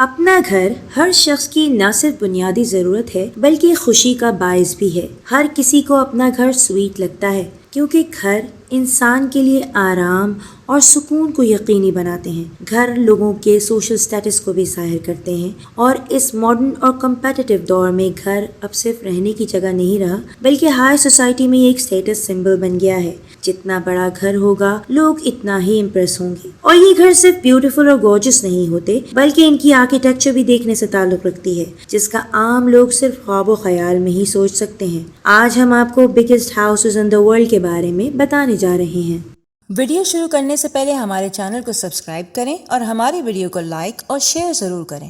اپنا گھر ہر شخص کی نہ صرف بنیادی ضرورت ہے بلکہ خوشی کا باعث بھی ہے۔ ہر کسی کو اپنا گھر سویٹ لگتا ہے کیونکہ گھر انسان کے لیے آرام اور سکون کو یقینی بناتے ہیں۔ گھر لوگوں کے سوشل سٹیٹس کو بھی ظاہر کرتے ہیں اور اس ماڈرن اور کمپیٹیٹو دور میں گھر اب صرف رہنے کی جگہ نہیں رہا بلکہ ہائی سوسائٹی میں ایک سٹیٹس سمبل بن گیا ہے۔ جتنا بڑا گھر ہوگا لوگ اتنا ہی امپریس ہوں گے۔ اور یہ گھر صرف بیوٹیفل اور گارجس نہیں ہوتے بلکہ ان کی آرکیٹیکچر بھی دیکھنے سے تعلق رکھتی ہے جس کا عام لوگ صرف خواب و خیال میں ہی سوچ سکتے ہیں۔ آج ہم آپ کو biggest houses in the world کے بارے میں بتانے جا رہے ہیں۔ ویڈیو شروع کرنے سے پہلے ہمارے چینل کو سبسکرائب کریں اور ہماری ویڈیو کو لائک اور شیئر ضرور کریں۔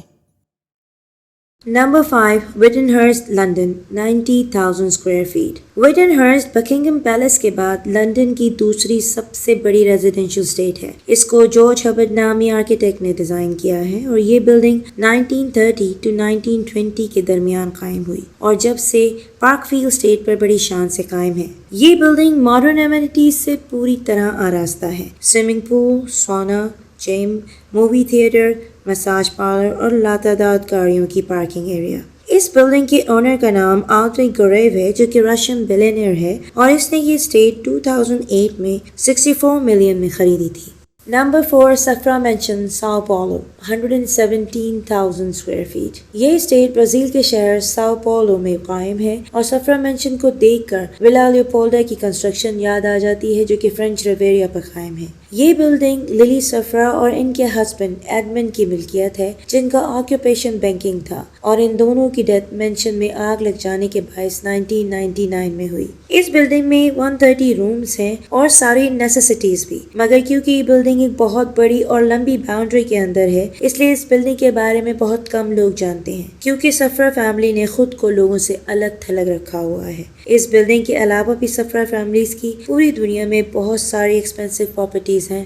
Number 5 Witanhurst London 90,000 square feet. Witanhurst Buckingham Palace کے بعد لندن کی دوسری سب سے بڑی ریزیڈینشل اسٹیٹ ہے۔ اس کو جارج ہبرڈ نامی آرکیٹیکٹ نے ڈیزائن کیا ہے اور یہ بلڈنگ 1930 to 1920 کے درمیان قائم ہوئی اور جب سے پارک فیلڈ اسٹیٹ پر بڑی شان سے قائم ہے۔ یہ بلڈنگ ماڈرن ایمینٹیز سے پوری طرح آراستہ ہے۔ سوئمنگ پول، سونا، جم، مووی تھیٹر، مساج پارلر اور لاتعداد گاڑیوں کی پارکنگ ایریا۔ اس بلڈنگ کے اونر کا نام آندری گوریو ہے جو کہ رشین بلینئر ہے اور اس نے یہ اسٹیٹ 2008 میں 64 ملین میں خریدی تھی۔ Number 4 Safra mansion Sao Paulo 117,000 square feet. یہ اسٹیٹ برازیل کے شہر ساؤ پاولو میں قائم ہے اور سفرا مینشن کو دیکھ کر ولا لیوپولڈا کی کنسٹرکشن یاد آ جاتی ہے جو کہ فرینچ ریویریا پر قائم ہے۔ یہ بلڈنگ للی سفرا اور ان کے ہسبینڈ ایڈمنڈ کی ملکیت ہے جن کا آکوپیشن بینکنگ تھا اور ان دونوں کی ڈیتھ مینشن میں آگ لگ جانے کے باعث 1999 میں ہوئی۔ اس بلڈنگ میں 130 رومز ہیں اور ساری نیسیسٹیز بھی، مگر کیونکہ یہ بلڈنگ ایک بہت بڑی اور لمبی باؤنڈری کے اندر ہے اس لیے اس بلڈنگ کے بارے میں بہت کم لوگ جانتے ہیں کیونکہ سفرا فیملی نے خود کو لوگوں سے الگ تھلگ رکھا ہوا ہے۔ اس بلڈنگ کے علاوہ بھی سفرا فیملیز کی پوری دنیا میں بہت ساری ایکسپینسو پراپرٹیز ہیں۔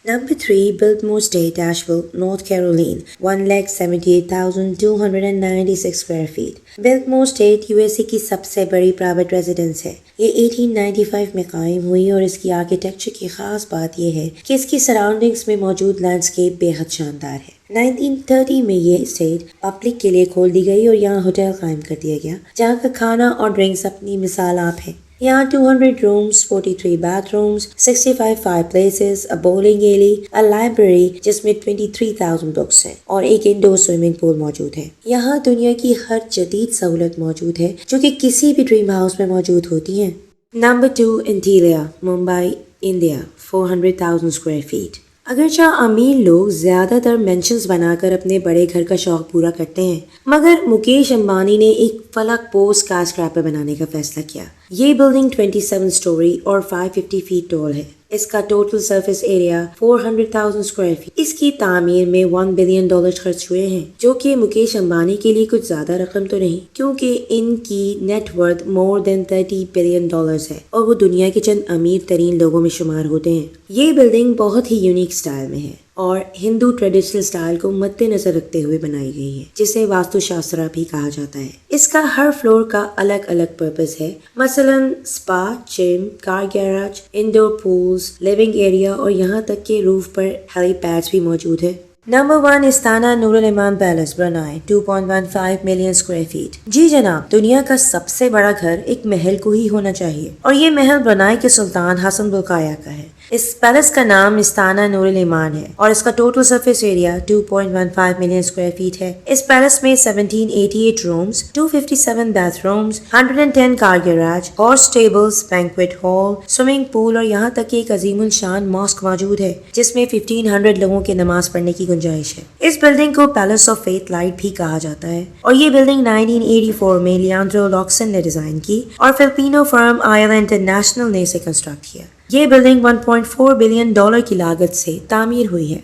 Number 3 Biltmore estate Asheville North Carolina 178,296 square feet. Biltmore estate USA کی سب سے بڑی پرائیویٹ ریزیڈنس ہے۔ یہ 1895 میں قائم ہوئی اور اس کی آرکیٹیکچر کی خاص بات یہ ہے کہ اس کی سراؤنڈنگز میں موجود لینڈسکیپ بے حد شاندار ہے۔ 1930 میں یہ اسٹیٹ پبلک کے لیے کھول دی گئی اور یہاں ہوٹل قائم کر دیا گیا جہاں کا کھانا اور ڈرنکس اپنی مثال آپ ہیں۔ یہاں 200 rooms, 43 bathrooms, 65 fireplaces, bowling alley, library جس میں 23,000 بکس ہیں اور ایک انڈور سوئمنگ پول موجود ہے۔ یہاں دنیا کی ہر جدید سہولت موجود ہے جو کہ کسی بھی ڈریم ہاؤس میں موجود ہوتی ہیں۔ Number 2 Antilia Mumbai India 400,000 square feet. اگرچہ امیر لوگ زیادہ تر مینشنز بنا کر اپنے بڑے گھر کا شوق پورا کرتے ہیں مگر مکیش امبانی نے ایک فلک پوسٹ اسکائی اسکریپر بنانے کا فیصلہ کیا۔ یہ بلڈنگ 27 سٹوری اور 550 فیٹ ٹال ہے۔ اس کا total surface area 400,000 square feet. اس کی تعمیر میں $1 بلین خرچ ہوئے ہیں جو کہ مکیش امبانی کے لیے کچھ زیادہ رقم تو نہیں کیونکہ ان کی نیٹ ورتھ مور دین $30 بلین ہے اور وہ دنیا کے چند امیر ترین لوگوں میں شمار ہوتے ہیں۔ یہ بلڈنگ بہت ہی یونیک سٹائل میں ہے اور ہندو ٹریڈیشنل سٹائل کو مد نظر رکھتے ہوئے بنائی گئی ہے جسے واستو شاسترا بھی کہا جاتا ہے۔ اس کا ہر فلور کا الگ الگ پرپز ہے، مثلاً spa, gym, car garage, indoor pools, living area اور یہاں تک کہ روف پر ہیلی پیڈز بھی موجود ہے۔ نمبر 1 استانا نور الایمان پیلس برنائے 2.15 ملین اسکوائر فیٹ۔ جی جناب، دنیا کا سب سے بڑا گھر ایک محل کو ہی ہونا چاہیے اور یہ محل برنائے کے سلطان حسن بلقایا کا ہے۔ اس پیلس کا نام استانا نور الایمان ہے اور اس کا total surface area 2.15 million square feet ہے۔ اس پیلس میں 1788 rooms, 257 bathrooms, 110 car garage, horse stables, banquet hall, swimming pool اور یہاں تک کہ ایک عظیم الشان ماسک موجود ہے جس میں 1500 لوگوں کے نماز پڑھنے کی گنجائش ہے۔ اس بلڈنگ کو پیلس آف فیتھ لائٹ بھی کہا جاتا ہے اور یہ بلڈنگ 1984 میں لیانڈرو لاکسن نے ڈیزائن کی اور فلپینو فرم آئل انٹرنیشنل نے اسے کنسٹرکٹ کیا۔ یہ بلڈنگ $1.4 بلین کی لاگت سے تعمیر ہوئی ہے۔